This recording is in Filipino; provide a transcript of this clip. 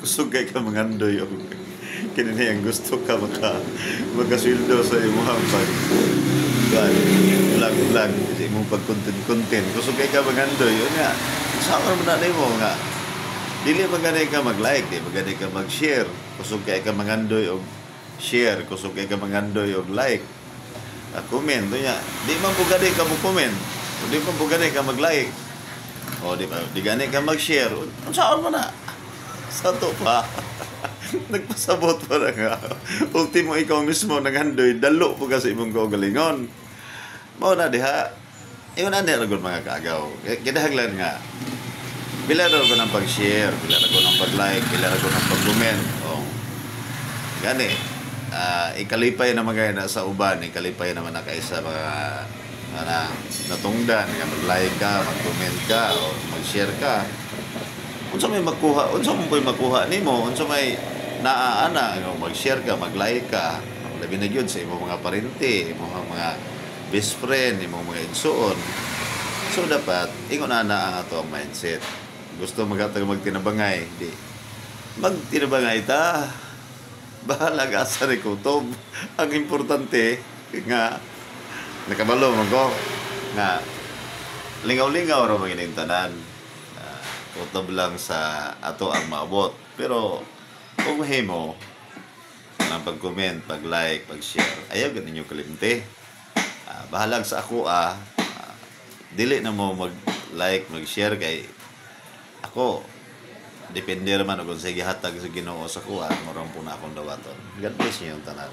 kusog kay ka mangandoy o kini ang gusto ka makasweldo sa imong pag vlog sa imong pag content kusog kay ka mangandoy yun nga sa mo na mo nga dili magani ka mag-like di magani ka mag-share kusog kay ka mangandoy og share kusog kay ka mangandoy og like comment nya di man po gani ka mo comment di man po gani ka mag-like o di ba di gani ka mag-share unsaon man na sa to pa nagpasabot pa na nga ultimo ikaw mismo naghandoy dalo po kasi imong kaugalingon mao na diha iyon na nilagod mga kaagaw kinahanglan nga pila raw ko ng pag-share pila raw ko ng pag-like pila raw ko ng pag-comment o gani ikalipay naman kayo na sa uban ikalipay naman na kayo sa mga natungdan mag-like ka mag-comment ka o mag-share ka unsa may makuha unsa mo koy makuha nimo unsa may naaana mag-share ka mag-like ka labi na gyud sa imong mga parente imong mga best friend imong mga igsoon so dapat ingon ana ang ato ang mindset gusto magtinabangay di magtinabangay ta bahala ka sa kutob ang importante nga nakabalo mo ko nga lingaw-lingaw ra magining tanan kutob lang sa ato ang maabot pero kung mahimo ang pag-comment, pag-like, pag-share ayaw ganin yung kalimte bahalag sa ako dili na mo mag-like, mag-share kay ako depende naman kung sige hatag sa Ginoo sa kuha morong po na akong dawaton God bless niyo yung tanan.